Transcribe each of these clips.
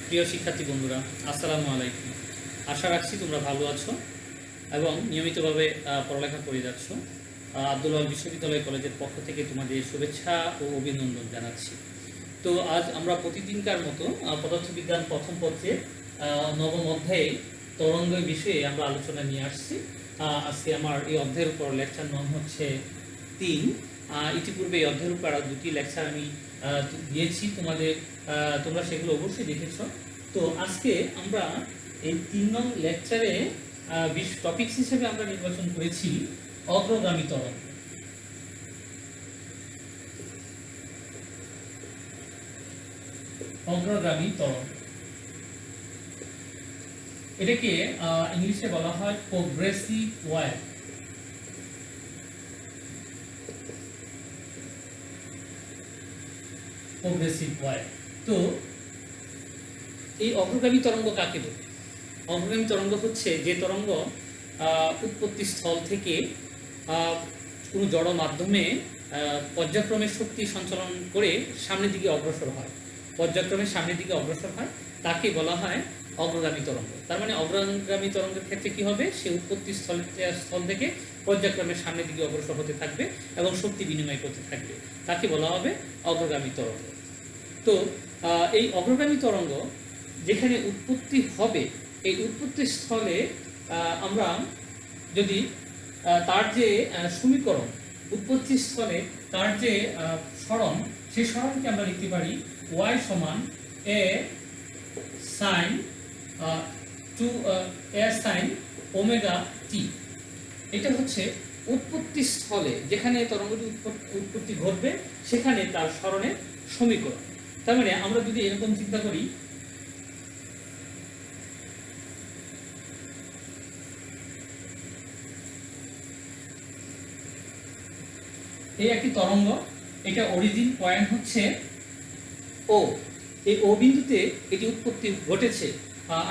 প্রিয় শিক্ষার্থী বন্ধুরা, আসসালামু আলাইকুম। আশা রাখছি তোমরা ভালো আছো এবং নিয়মিতভাবে পড়ালেখা করে যাচ্ছ। আব্দুল ওয়াহাব বিশ্ববিদ্যালয় কলেজের পক্ষ থেকে তোমাদের শুভেচ্ছা ও অভিনন্দন জানাচ্ছি। তো আজ আমরা প্রতিদিনকার মতো পদার্থবিজ্ঞান প্রথম পত্রে নবম অধ্যায়ে তরঙ্গ বিষয়ে আমরা আলোচনা নিয়ে আসছি। আজকে আমার এই অধ্যায়ের উপর লেকচার নাম হচ্ছে 3। ইতিপূর্বে এই অধ্যায়ের উপর আরও দুটি লেকচার আমি দিয়েছি তোমাদের, তোমরা সেগুলো অবশ্যই দেখেছো। তো আজকে আমরা এই 3 নং লেকচারে টপিকস হিসেবে আমরা নির্বাচন করেছি অগ্রগামী তরঙ্গ। অগ্রগামী তরঙ্গ এটাকে ইংলিশে বলা হয় প্রোগ্রেসিভ ওয়েভ। Progressive wave. তো এই অগ্রগামী তরঙ্গ কাকে বলে? অগ্রগামী তরঙ্গ হচ্ছে যে তরঙ্গ উৎপত্তি স্থল থেকে কোনো জড় মাধ্যমে পর্যায়ক্রমে শক্তি সঞ্চালন করে সামনের দিকে অগ্রসর হয়, পর্যায়ক্রমে সামনের দিকে অগ্রসর হয়, তাকে বলা হয় অগ্রগামী তরঙ্গ। তার মানে অগ্রগামী তরঙ্গের ক্ষেত্রে কি হবে? সে উৎপত্তি স্থল থেকে পর্যায়ক্রমে সামনের দিকে অগ্রসর হতে থাকবে এবং শক্তি বিনিময় করতে থাকবে, তাকে বলা হবে অগ্রগামী তরঙ্গ। তো এই অগ্রগামী তরঙ্গ যেখানে উৎপত্তি হবে, এই উৎপত্তি স্থলে আমরা যদি তার যে সমীকরণ, উৎপত্তি স্থলে তার যে সরণ, সেই সরণকে আমরা লিখতে পারি y সমান a sin ওমেগা টি। এটা হচ্ছে উৎপত্তি স্থলে যেখানে তরঙ্গটি উৎপত্তি ঘটবে সেখানে তার সরণের সমীকরণ। তার মানে আমরা যদি এরকম চিন্তা করি, এই একটি তরঙ্গ, এটা অরিজিন পয়েন্ট হচ্ছে ও, এই ও বিন্দুতে এটি উৎপত্তি ঘটেছে।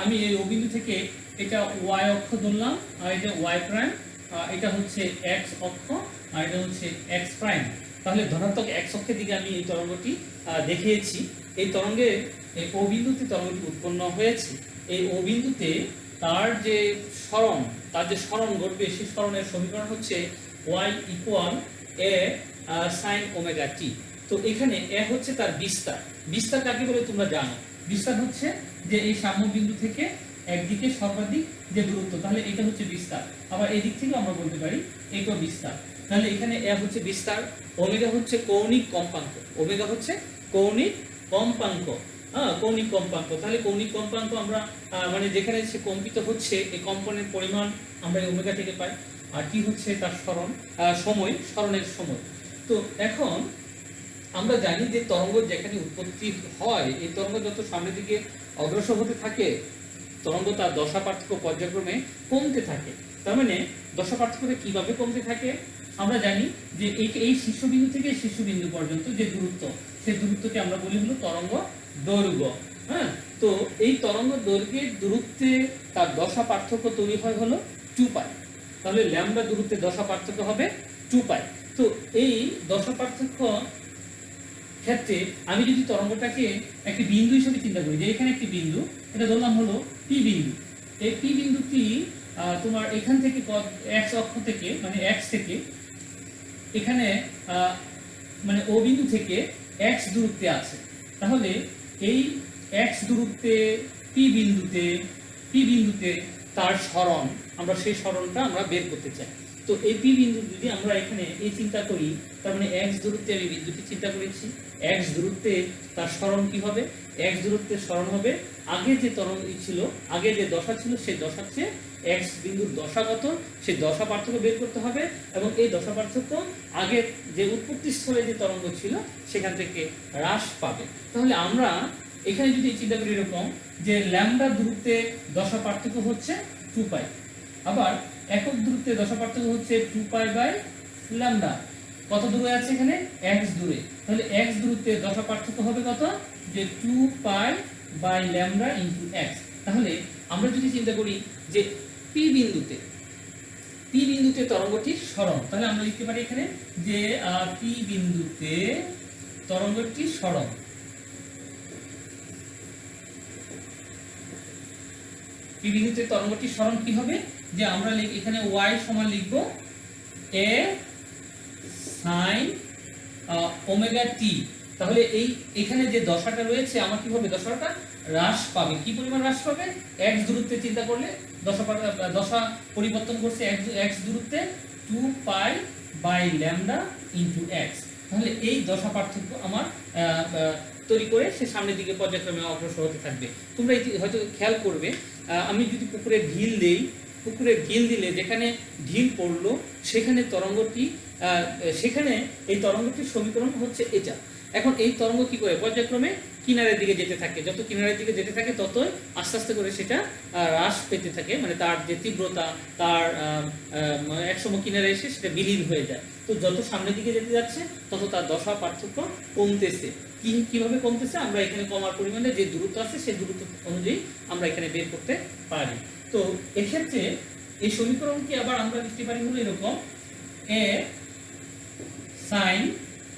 আমি এই ও বিন্দু থেকে এটা ওয়াই অক্ষ ধরলাম, আর এটা ওয়াই প্রাইম, এটা হচ্ছে এক্স অক্ষ, আর এটা হচ্ছে এক্স প্রাইম। তাহলে ধনাত্মক এক্স অক্ষের দিকে আমি এই তরঙ্গটি দেখিয়েছি। এই তরঙ্গে এই ও বিন্দুতে তরঙ্গটি উৎপন্ন হয়েছে। এই ও বিন্দুতে তার যে সরণ ঘটবে, সেই সরণের সমীকরণ হচ্ছে ওয়াই ইকুয়াল এ সাইন ওমেগা টি। তো এখানে এ হচ্ছে তার বিস্তার। বিস্তার কাকে বলে তোমরা জানো? বিস্তার হচ্ছে যে এই সাম্য বিন্দু থেকে একদিকে সর্বাধিক যে দূরত্ব, তাহলে এটা হচ্ছে বিস্তার। আবার এই দিক থেকে আমরা বলতে পারি এটা বিস্তার। তাহলে এখানে এ হচ্ছে বিস্তার, ওমেগা হচ্ছে কৌণিক কম্পাঙ্ক, ওমেগা হচ্ছে কৌণিক কম্পাঙ্ক। কৌণিক কম্পাঙ্ক। তাহলে কৌণিক কম্পাঙ্ক আমরা মানে যেখানে সে কম্পিত হচ্ছে, এই কম্পনের পরিমাণ আমরা এই ওমেগা থেকে পাই। আর কি হচ্ছে তার সরণের সময়। তো এখন আমরা জানি যে তরঙ্গ যেখানে উৎপত্তি হয়, এই তরঙ্গ যত সামনের দিকে অগ্রসর হতে থাকে, তরঙ্গ তার দশা পার্থক্য পর্যায়ক্রমে কমতে থাকে। তার মানে দশা পার্থক্যটা কিভাবে কমতে থাকে? আমরা জানি যে এই শীর্ষবিন্দু থেকে শীর্ষবিন্দু পর্যন্ত যে দূরত্ব, সেই দূরত্বকে আমরা বলি হলো তরঙ্গ দৈর্ঘ্য। হ্যাঁ, তো এই তরঙ্গ দৈর্ঘ্যের দূরত্বে তার দশা পার্থক্য তৈরি হয় হলো 2π। তাহলে ল্যামডা দূরত্বের দশা পার্থক্য হবে 2π। তো এই দশা পার্থক্য ক্ষেত্রে আমি যদি তরঙ্গটাকে একটি বিন্দু হিসেবে চিন্তা করি, যে এখানে একটি বিন্দু, এটা ধরলাম হলো পি বিন্দু। এই পি বিন্দুটি তোমার এখান থেকে এক্স অক্ষ থেকে, মানে এক্স থেকে এখানে মানে ও বিন্দু থেকে এক্স দূরত্বে আছে। তাহলে এই এক্স দূরত্বে পি বিন্দুতে তার সরণ, আমরা সেই সরণটা আমরা বের করতে চাই। তো এই পি বিন্দু যদি আমরা এখানে এই চিন্তা করি, তার মানে এক্স দূরত্বে আমি বিন্দুটি চিন্তা করেছি, এক্স দূরত্বে তার সরণ কি হবে? এক্স দূরত্বের সরণ হবে আগে যে তরঙ্গ ছিল, আগে যে দশা ছিল, সেই দশার চেয়ে এক্স বিন্দুর দশাগত সেই দশা পার্থক্য বের করতে হবে, এবং এই দশা পার্থক্য আগে যে উৎপত্তি স্থলে যে তরঙ্গ ছিল সেখান থেকে হ্রাস পাবে। তাহলে আমরা এখানে যদি চিন্তা করি এরকম যে ল্যামডা দূরত্বে দশা পার্থক্য হচ্ছে 2π, আবার একক দূরত্বে দশা পার্থক্য হচ্ছে 2π বাই ল্যামডা। কত দূরে আছে এখানে? x দূরে। তাহলে x দূরত্বে দশা পার্থক্য হবে কত? যে 2π বাই ল্যামডা ইনটু x। তাহলে আমরা যদি চিন্তা করি যে পি বিন্দুতে তরঙ্গটির সরণ, তাহলে আমরা লিখতে পারি এখানে যে পি বিন্দুতে তরঙ্গটির সরণ। পি বিন্দুতে তরঙ্গটির সরণ কি হবে, যে আমরা এখানে y সমান লিখব a sin ওমেগা টি। তাহলে এখানে যে দশাটা রয়েছে আমার কি হবে, দশাটা হ্রাস পাবে। কি পরিমাণ হ্রাস পাবে, x দূরত্বে চিন্তা করলে দশা পরিবর্তন করছে x দূরত্বে 2 pi by lambda into x। তাহলে এই দশা পার্থক্য আমার তৈরি করে সে সামনের দিকে পর্যায়ক্রমে অগ্রসর হতে থাকবে। তোমরা হয়তো খেয়াল করবে, আমি যদি পুকুরে ঢিল দেই, পুকুরে ঢিল দিলে যেখানে ঢিল পড়লো সেখানে তরঙ্গটি সেখানে এই তরঙ্গটির সমীকরণ হচ্ছে এটা। এখন এই তরঙ্গ কি করে পর্যায়ক্রমে কিনারের দিকে যেতে থাকে, যত কিনারের দিকে যেতে থাকে ততই আস্তে আস্তে করে সেটা হ্রাস পেতে থাকে, মানে তার যে তীব্রতা তার একসময় কিনারে এসে সেটা বিলীন হয়ে যায়। তো যত সামনের দিকে যেতে যাচ্ছে তত তার দশা পার্থক্য কমতেছে। কিভাবে কমতেছে, আমরা এখানে কমার পরিমাণে যে দূরত্ব আছে সেই দূরত্ব অনুযায়ী আমরা এখানে বের করতে পারি। তো এক্ষেত্রে এই সমীকরণকে আবার আমরা লিখতে পারি হলো এরকম, এ সাইন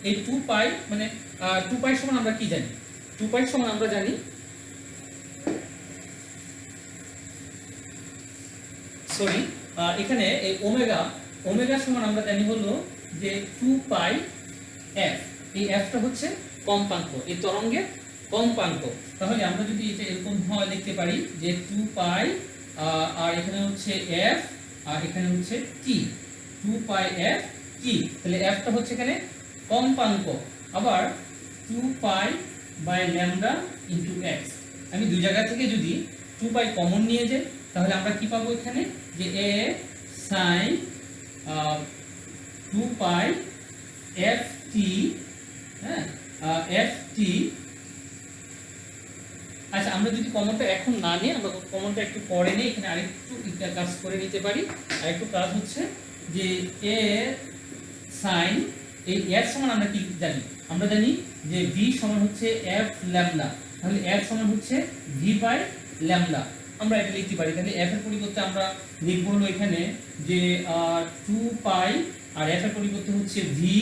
এই 2 পাই, মানে 2 পাই সমান আমরা কি জানি, 2 পাই সমান আমরা জানি এখানে এই ওমেগা সমান আমরা জানি হলো যে 2 পাই এফ। এই এফটা হচ্ছে কম্পাঙ্ক, এই তরঙ্গের কম্পাঙ্ক। তাহলে আমরা যদি এটা এরকম হয় লিখতে পারি যে 2 পাই আর এখানে হচ্ছে এফ আর এখানে হচ্ছে টি, 2 পাই এফ টি। তাহলে এফটা হচ্ছে এখানে কম্পাঙ্ক, আবার 2 pi by lambda into x. আমি দুই জায়গা থেকে যদি 2 পাই কমন নিয়ে যাই তাহলে আমরা কি পাবো এখানে, যে এ সাইন 2 পাই এফ টি, হ্যাঁ এফ টি। আচ্ছা, আমরা যদি কমনটা এখন না নিই, আমরা কমনটা একটু পরে নিই, এখানে আরেকটু কাজ করে নিতে পারি। আরেকটু কাজ হচ্ছে যে এ সাইন এই এফ সমান আমরা কি জানি, আমরা জানি যে ভি সমান হচ্ছে এফ ল্যামডা। তাহলে এফ সমান হচ্ছে ভি বাই ল্যামডা, আমরা এটা লিখতে পারি। তাহলে এফ এর পরিবর্তে আমরা লিখব হলো এখানে যে 2 পাই আর এফ এর পরিবর্তে হচ্ছে ভি,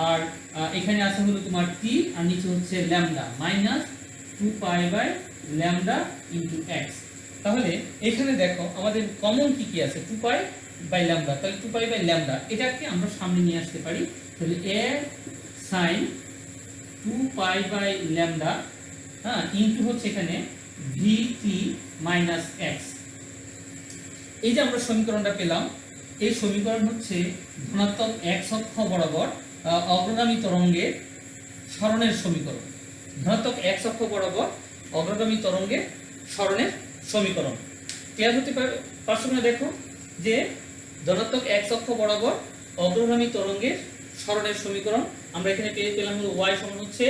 আর এখানে আছে হলো তোমার টি আর নিচে হচ্ছে lambda minus 2 pi by lambda into x. তাহলে এখানে দেখো আমাদের কমন কি কি আছে, 2 পাই বাই ল্যামডা। তাহলে 2 পাই বাই ল্যামডা এটাকে আমরা সামনে নিয়ে আসতে পারি। তাহলে এ সাইন 2 পাই বাই ল্যামডা, হ্যাঁ ইনটু হচ্ছে এখানে ভিটি মাইনাস এক্স। এই যে আমরা সমীকরণটা পেলাম, এই সমীকরণ হচ্ছে ধনাত্মক এক্স অক্ষ বরাবর অগ্রগামী তরঙ্গের সরণের সমীকরণ। ধনাত্মক এক্স অক্ষ বরাবর অগ্রগামী তরঙ্গের সরণের সমীকরণ। ক্লিয়ার হতে পারছো না? দেখো যে ধনাত্মক এক্স অক্ষ বরাবর অগ্রগামী তরঙ্গের সরণের সমীকরণ আমরা এখানে পেলাম হলো y সমান হচ্ছে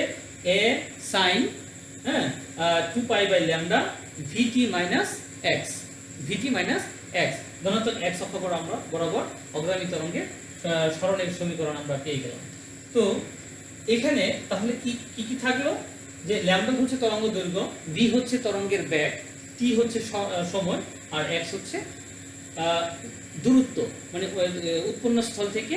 a sin 2 pi by lambda vt minus x, vt minus x। ধনাত্মক x অক্ষ বরাবর অগ্রগামী তরঙ্গের সরণের সমীকরণ আমরা পেয়ে গেলাম। তো এখানে তাহলে কি কি থাকলো, যে ল্যামডা হচ্ছে তরঙ্গ দৈর্ঘ্য, v হচ্ছে তরঙ্গের বেগ, t হচ্ছে সময়, আর x হচ্ছে দূরত্ব, মানে উৎপন্ন স্থল থেকে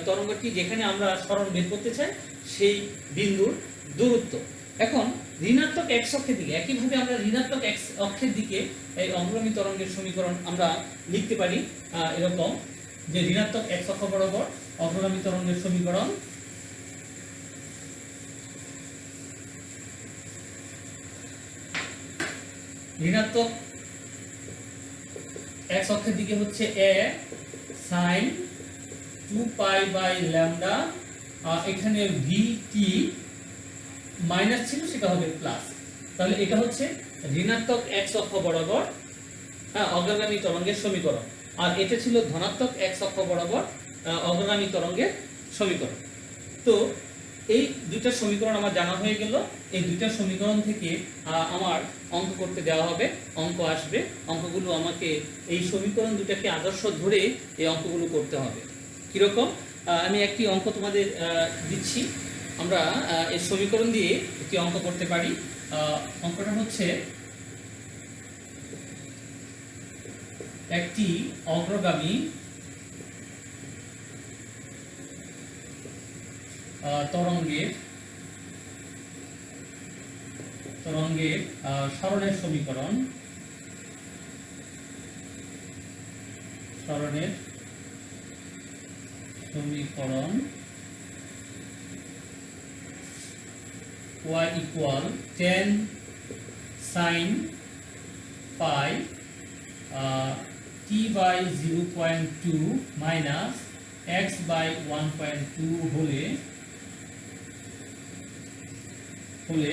তরঙ্গটি যেখানে আমরা সরণ বের করতে চাই সেই বিন্দুর দূরত্ব। এখন ঋণাত্মক x অক্ষের দিকে একইভাবে আমরা ঋণাত্মক x অক্ষের দিকে এই অগ্রগামী তরঙ্গের সমীকরণ আমরা লিখতে পারি এরকম, যে ঋণাত্মক x অক্ষ বরাবর অগ্রগামী তরঙ্গের সমীকরণ ঋণাত্মক x অক্ষের দিকে হচ্ছে a sin 2 pi by lambda, এখানে vt মাইনাস ছিল সেটা হবে প্লাস। তাহলে এটা হচ্ছে ঋণাত্মক x অক্ষ বরাবর অগ্রগামী তরঙ্গের সমীকরণ, আর এটা ছিল ধনাত্মক x অক্ষ বরাবর অগ্রগামী তরঙ্গের সমীকরণ। তো এই দুইটা সমীকরণ আমার জানা হয়ে গেল। এই দুইটা সমীকরণ থেকে আমার অঙ্ক করতে দেওয়া হবে, অঙ্ক আসবে। অঙ্কগুলো আমাকে এই সমীকরণ দুটাকে আদর্শ ধরে এই অঙ্কগুলো করতে হবে। কিরকম, আমি একটি অঙ্ক তোমাদের দিচ্ছি। আমরা এই সমীকরণ দিয়ে একটি অঙ্ক করতে পারি। অঙ্কটা হচ্ছে একটি অগ্রগামী তরঙ্গের সরণের সমীকরণ সরণের সমীকরণ y equal 10 sin pi t by 0.2 minus x by 1.2 হলে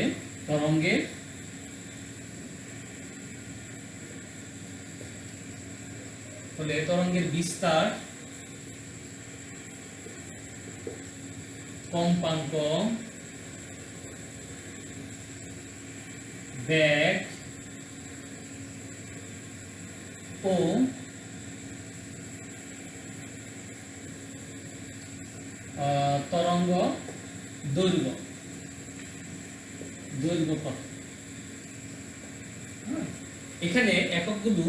তরঙ্গের বিস্তার কম্পাঙ্ক বেগ ও তরঙ্গ দৈর্ঘ্য কত। এখানে এককগুলো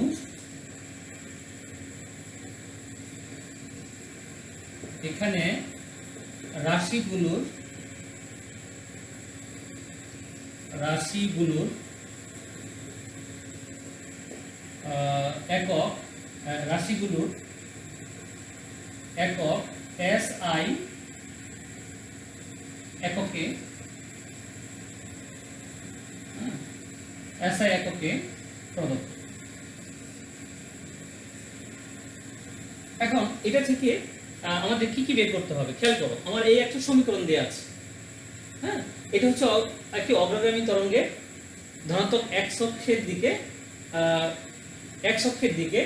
রাশিগুলোর একক SI এককে প্রদত্ত। এখন এটা থেকে আমাদের কি বের করতে হবে খেয়াল করো। আমার এই একটা সমীকরণ দেয়া আছে, হ্যাঁ, এটা হচ্ছে একটি অগ্রগামী তরঙ্গের ধনাত্মক x অক্ষের দিকে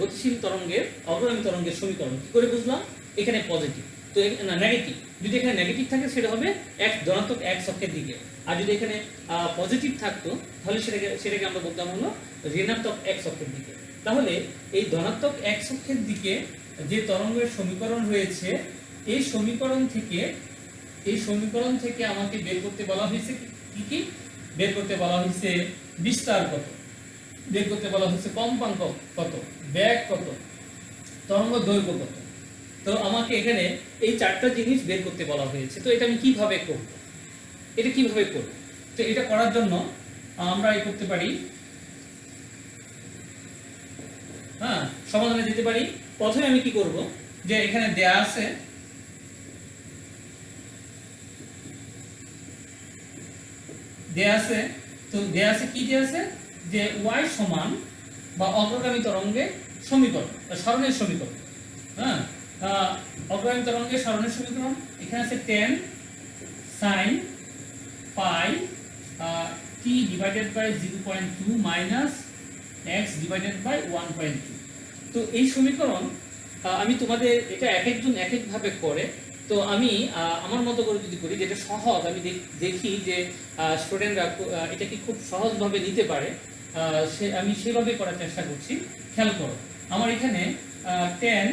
গতিশীল তরঙ্গের অগ্রগামী তরঙ্গের সমীকরণ। কি করে বুঝলাম? এখানে পজিটিভ, তো না নেগেটিভ, যদি এখানে নেগেটিভ থাকে সেটা হবে ধনাত্মক x অক্ষের দিকে, আর যদি এখানে পজিটিভ থাকতো তাহলে সেটাকে আমরা বলতাম হলো ঋণাত্মক x অক্ষের দিকে। তাহলে এই ধনাত্মক x অক্ষের দিকে যে তরঙ্গের সমীকরণ রয়েছে, এই সমীকরণ থেকে আমাকে বের করতে বলা হয়েছে কি বের করতে বলা হয়েছে বিস্তার কত, বের করতে বলা হয়েছে কম্পাঙ্ক কত, বেগ কত, তরঙ্গ দৈর্ঘ্য কত। তো আমাকে এখানে এই চারটা জিনিস বের করতে বলা হয়েছে। তো এটা আমি কিভাবে করব? তো এটা করার জন্য আমরা এই করতে পারি, হ্যাঁ, সমাধানে যেতে পারি। প্রথমে আমি কি করব, যে এখানে দেয়া আছে তো দেয়া আছে কি দেয়া আছে, যে y সমান বা অগ্রগামী তরঙ্গের সমীকরণ, সরণের সমীকরণ, হ্যাঁ, অগ্রগামী তরঙ্গের সরণের সমীকরণ এখানে আছে 10 sin pi t divided by 0.2 minus x divided by 1.2। তো এই সমীকরণ আমি তোমাদের এটা একজন এক একভাবে করে, তো আমি আমার মতো করে যদি করি, যেটা সহজ, আমি দেখি যে স্টুডেন্টরা এটা কি খুব সহজভাবে নিতে পারে, আমি সেভাবে করার চেষ্টা করছি। খেয়াল করো, আমার এখানে 10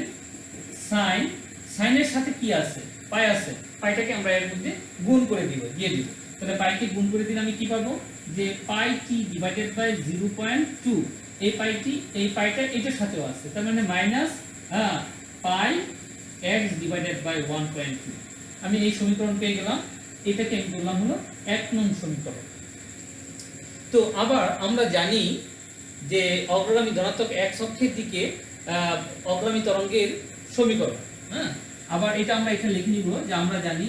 সাইনের সাথে কি আছে, পাই আছে, পাইটাকে আমরা এর মধ্যে গুণ করে দিয়ে দিব। তাহলে পাইকে গুণ করে দিলে আমি কি পাবো, যে পাই টি ডিভাইডেড বাই 0.2, এই পাইটা এটার সাথেও আছে, তার মানে minus pi x divided by 1.2। আমি এই সমীকরণ পেয়ে গেলাম, এটাকে আমি বললাম হলো 1 নং সমীকরণ। তো আবার আমরা জানি যে অগ্রগামী ধনাত্মক x অক্ষের দিকে অগ্রগামী তরঙ্গের সমীকরণ, হ্যাঁ, আবার এটা আমরা এখানে লিখে নিব, যে আমরা জানি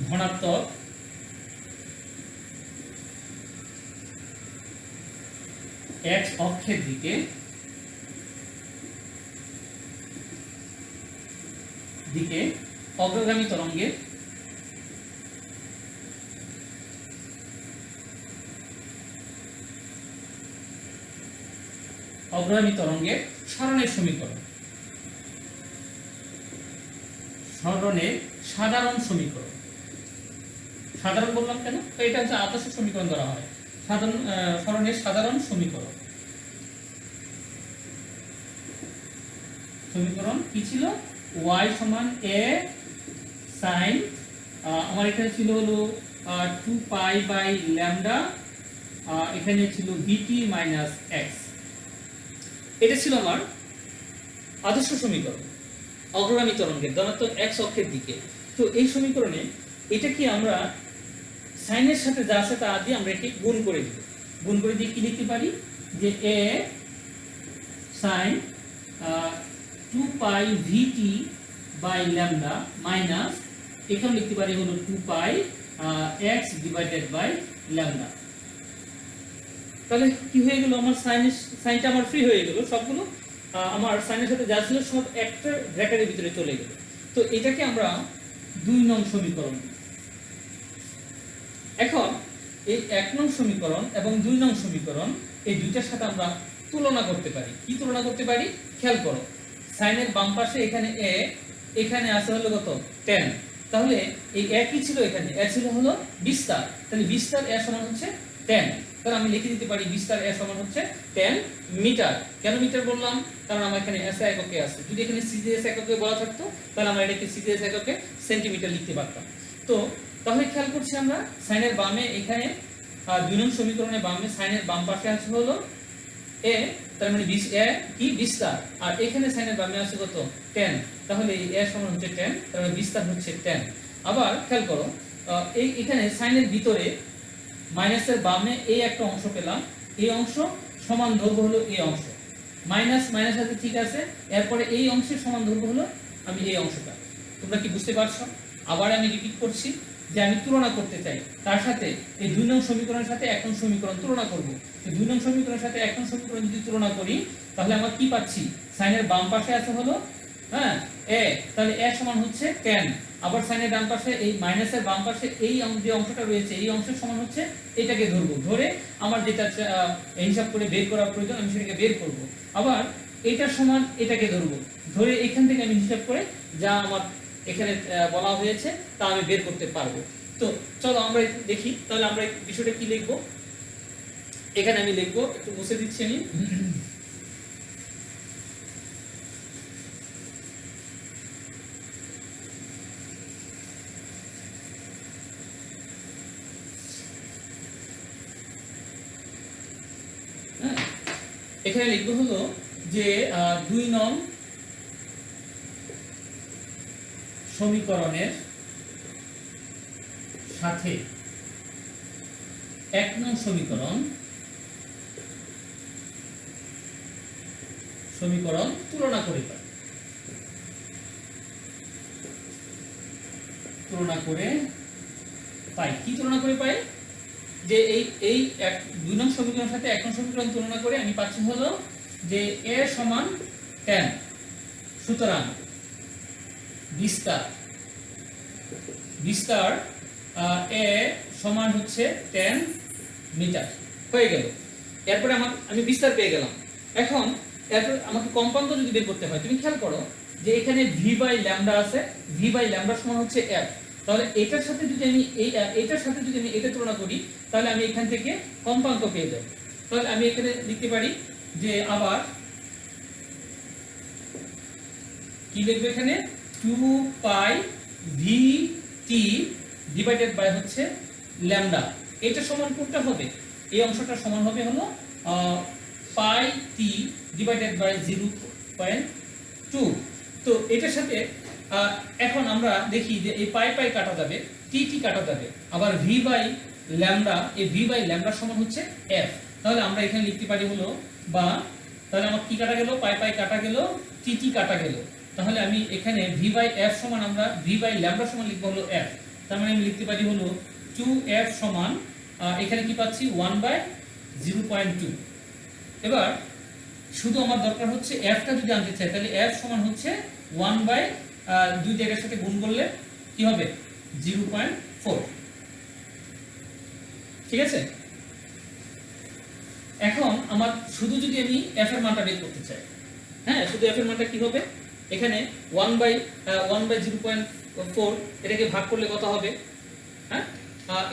ধনাত্মক x অক্ষের দিকে অগ্রগামী তরঙ্গের সরণের সমীকরণ, সরণের সাধারণ সমীকরণ। সাধারণ বললাম কেন? তো এটা হচ্ছে আদর্শ সমীকরণ ধরা হয়, সরণের সাধারণ সমীকরণ কি ছিল? y সমান a sin, আমার এখানে ছিল হলো 2 পাই বাই ল্যামডা, এখানে ছিল dt মাইনাস x। এটা ছিল আমার আদর্শ সমীকরণ অগ্রগামী তরঙ্গের ধনাত্মক x অক্ষের দিকে। তো এই সমীকরণে এটা কি আমরা সাইনের সাথে যা আছে তা দিয়ে আমরা একে গুণ করে দিব। গুণ করে দিয়ে কি লিখতে পারি যে a sin 2 pi vt by lambda minus এখানে লিখতে পারি হলো 2 pi x divided by lambda. তাহলে কি হয়ে গেল, আমার সাইনটা আমার ফ্রি হয়ে গেল, সবগুলো আমার সাইনের সাথে যা ছিল সব একটা ব্র্যাকেটের ভিতরে চলে গেল। তো এটাকে আমরা 2 নং সমীকরণ। এখন এই 1 নং সমীকরণ এবং 2 নং সমীকরণ এই দুইটার সাথে আমরা তুলনা করতে পারি। কি তুলনা করতে পারি, খেয়াল করো, সাইনের বাম পাশে এখানে a, এখানে আছে হলো কত, tan। তাহলে এই a কি ছিল, এখানে a ছিল হলো বিস্তার, তাহলে বিস্তার a সমান হচ্ছে tan। তাহলে আমি লিখে দিতে পারি বিস্তার a সমান হচ্ছে 10 মিটার। কেন মিটার বললাম, কারণ আমার এখানে SI এককে আছে। যদি এখানে CGS এককে বলা থাকতো তাহলে আমরা এটাকে CGS এককে সেন্টিমিটার লিখতে পারতাম। তো তাহলে খেয়াল করছি আমরা সাইনের বামে এখানে 2 নং সমীকরণের বামে সাইনের বাম পাশে আছে হলো a, তার মানে a কি বিস্তার, আর এখানে সাইনের বামে আছে কত 10। তাহলে এই a সমান হচ্ছে 10, তার মানে বিস্তার হচ্ছে 10। আবার খেয়াল করো এই এখানে সাইনের ভিতরে মাইনাসের বামে এই একটা অংশ পেলাম, এই অংশ সমান দৈর্ঘ্য হলো এই অংশ, মাইনাস মাইনাস আছে ঠিক আছে, এরপরে এই অংশের সমান দৈর্ঘ্য হলো আমি এই অংশটা। তোমরা কি বুঝতে পারছো? আবার আমি রিপিট করছি যে আমি তুলনা করতে চাই তার সাথে এই 2 নং সমীকরণের সাথে 1 নং সমীকরণ তুলনা করব। তো 2 নং সমীকরণের সাথে 1 নং সমীকরণ যদি তুলনা করি তাহলে আমরা কি পাচ্ছি, সাইনের বাম পাশে আছে হলো a, তাহলে a সমান হচ্ছে 10। আবার সাইনের ডান পাশে এই মাইনাসের বাম পাশে এই যে অংশটা রয়েছে এই অংশের সমান হচ্ছে এটাকে ধরবো, ধরে আমার যেটা হিসাব করে বের করার প্রয়োজন আমি সেটাকে বের করব। আবার এটার সমান এটাকে ধরবো, ধরে এখান থেকে আমি হিসাব করে যা আমার এখানে বলা হয়েছে তা আমি বের করতে পারবো। তো চলো আমরা দেখি তাহলে আমরা বিষয়টা কি লিখবো। এখানে আমি লিখবো, একটু মুছে দিচ্ছি আমি। এখানে লিখবো হলো যে 2 নং সমীকরণের সাথে 1 নং সমীকরণ তুলনা করে পাই, কি তুলনা করে পাই, যে এই 2 নং সমীকরণের সাথে 1 নং সমীকরণ তুলনা করে আমি পাচ্ছি হলো যে a সমান 10। সুতরাং বিস্তার a সমান হচ্ছে 10 মিটার হয়ে গেল। এরপরে আমি বিস্তার পেয়ে গেলাম। এখন এরপর আমাকে কম্পাঙ্ক যদি বের করতে হয়, তুমি খেয়াল করো যে এখানে v বাই ল্যামডা আছে, v বাই ল্যামডা সমান হচ্ছে f। তাহলে এটার সাথে যদি আমি এটার সাথে যদি আমি এটা তুলনা করি তাহলে আমি এখান থেকে কম্পাঙ্ক পেয়ে যাব। তাহলে আমি এখানে লিখতে পারি যে আবার কি লিখব, এখানে 2 পাই vt ডিভাইডেড বাই হচ্ছে ল্যামডা। এটা সমান কোনটা হবে, এই অংশটা সমান হবে হলো পাই t ডিভাইডেড বাই 0.2। তো এটার সাথে এখন আমরা দেখি যে এই পাই পাই কাটা যাবে, টি কাটা যাবে, আবার v বাই ল্যামডা, এই v বাই ল্যামডা সমান হচ্ছে f। তাহলে আমরা এখানে লিখতে পারি হলো বা তাহলে আমার কি কাটা গেল, পাই পাই কাটা গেল, টি কাটা গেল। তাহলে আমি এখানে v বাই f সমান আমরা v বাই ল্যামডা সমান লিখব হলো f। তার মানে আমি লিখতে পারি হলো 2f সমান এখানে কি পাচ্ছি 1 বাই 0.2। এবার শুধু আমার দরকার হচ্ছে f টা যদি আনতে চাই তাহলে f সমান হচ্ছে 1 বাই 2 জায়গার সাথে গুণ করলে কি হবে 0.4। ঠিক আছে, এখন আমার শুধু যদি আমি f এর মানটা বের করতে চাই, হ্যাঁ শুধু f এর মানটা কি হবে, এখানে 1 বাই 0.4 এটাকে ভাগ করলে কত হবে, হ্যাঁ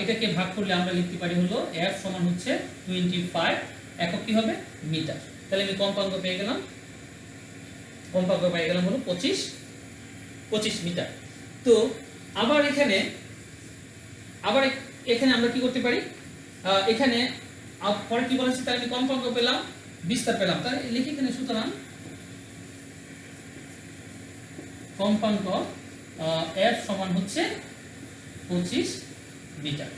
এটাকে ভাগ করলে আমরা লিখতে পারি হলো f সমান হচ্ছে 25 একক কি হবে মিটার। তাহলে আমি কম্পাঙ্ক পেয়ে গেলাম হলো 25 মিটার। তো আবার এখানে আমরা কি করতে পারি, এখানে পরে কি বলেছে, তাহলে আমি কম্পাঙ্ক পেলাম, বিস্তার পেলাম, তাহলে লিখি এখানে সুতরাং কম্পাঙ্ক f সমান হচ্ছে 25 মিটার।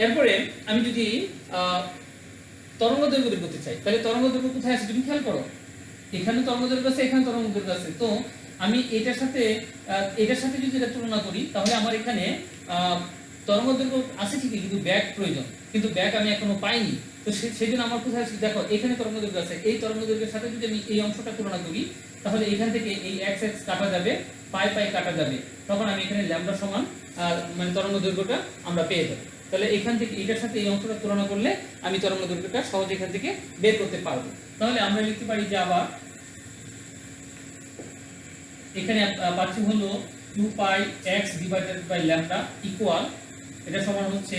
এরপরে আমি যদি তরঙ্গ দৈর্ঘ্য বের করতে চাই, তাহলে তরঙ্গ দৈর্ঘ্য কোথায় আছে তুমি খেয়াল করো, এখানে তরঙ্গ দৈর্ঘ্য আছে, এখানে তরঙ্গ দৈর্ঘ্য আছে। তো আমি এটার সাথে যদি এটা তুলনা করি, তাহলে আমার এখানে তরঙ্গ দৈর্ঘ্য আছে ঠিকই, কিন্তু ব্যাক প্রয়োজন, কিন্তু ব্যাক আমি এখনো পাইনি। তো সেই জন্য আমার কোথায় আছে দেখো, এখানে তরঙ্গ দৈর্ঘ্য আছে, এই তরঙ্গ দৈর্ঘ্যের সাথে যদি আমি এই অংশটা তুলনা করি, তাহলে এখান থেকে এই এক্স এক্স কাটা যাবে, পাই পাই কাটা যাবে, তখন আমি এখানে ল্যামডা সমান মানে তরঙ্গ দৈর্ঘ্যটা আমরা পেয়ে যাবো। তাহলে এখান থেকে এটার সাথে এই অংশটা তুলনা করলে আমি তরঙ্গ দৈর্ঘ্যটা সহজে এখান থেকে বের করতে পারবো। তাহলে আমরা লিখতে পারি যে আবার এখানে পাচ্ছি হলো 2 pi x divided by lambda equal, এটা সমান হচ্ছে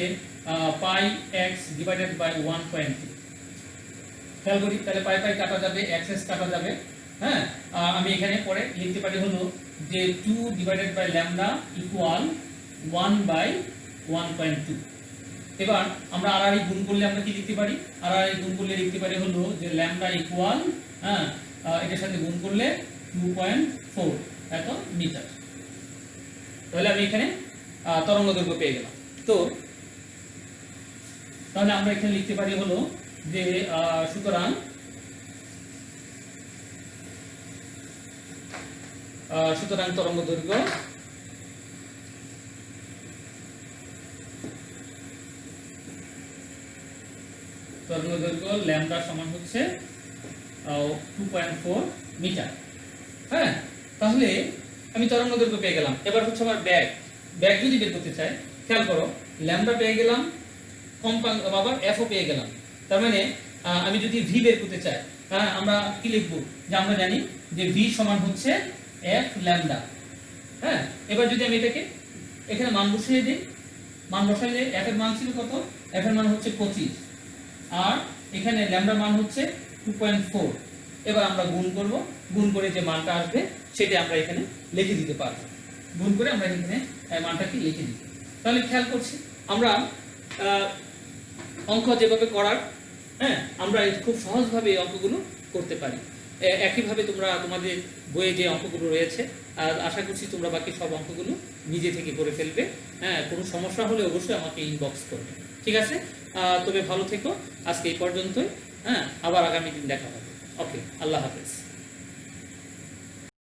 পাই x ডিভাইডেড বাই 1.2। খেয়াল করি, তাহলে পাই পাই কাটা যাবে, x x কাটা যাবে। হ্যাঁ, আমি এখানে পরে লিখতে পারি হলো যে 2 divided by lambda equal 1 by 1.2। এবার আমরা আর গুণ করলে আমরা কি লিখতে পারি, আর গুণ করলে লিখতে পারি হলো যে ল্যামডা ইকুয়াল, হ্যাঁ, এটার সাথে গুণ করলে 2.4 এত মিটার। তাহলে আমি এখানে তরঙ্গ দৈর্ঘ্য পেয়ে গেলাম। তো তাহলে আমরা এখানে লিখতে পারি হলো যে সুতরাং তরঙ্গ দৈর্ঘ্য ল্যামডা সমান হচ্ছে 2.4 মিটার। হ্যাঁ, তাহলে আমি তরঙ্গ দৈর্ঘ্য পেয়ে গেলাম। এবার হচ্ছে আমার ব্যাগ যদি বের করতে চাই, খেয়াল করো, ল্যামডা পেয়ে গেলাম, কম্পাঙ্ক আবার এফও পেয়ে গেলাম। তার মানে আমি যদি ভি বের করতে চাই, হ্যাঁ, আমরা কি লিখব, যে আমরা জানি যে ভি সমান হচ্ছে এফ ল্যামডা। হ্যাঁ, এবার যদি আমি এটাকে এখানে মান বসিয়ে দিই, মান বসাইলে এফ এর মান ছিল কত, এফ এর মান হচ্ছে 25, আর এখানে ল্যামডার মান হচ্ছে 2.4। এবার আমরা গুণ করব, গুণ করে যে মানটা আসবে সেটা আমরা এখানে লিখে দিতে পারবো, গুণ করে আমরা এখানে মানটাকে লিখে দিই। তাহলে খেয়াল করছি আমরা অঙ্ক যেভাবে করার, হ্যাঁ, আমরা খুব সহজভাবে এই অঙ্কগুলো করতে পারি। একইভাবে তোমরা তোমাদের বইয়ে যে অঙ্কগুলো রয়েছে, আশা করছি তোমরা বাকি সব অঙ্কগুলো নিজে থেকে করে ফেলবে। হ্যাঁ, কোনো সমস্যা হলে অবশ্যই আমাকে ইনবক্স করবে। ঠিক আছে, তবে ভালো থেকো, আজকে এই পর্যন্তই। হ্যাঁ, আবার আগামী দিন দেখা হবে। ওকে, আল্লাহ হাফেজ।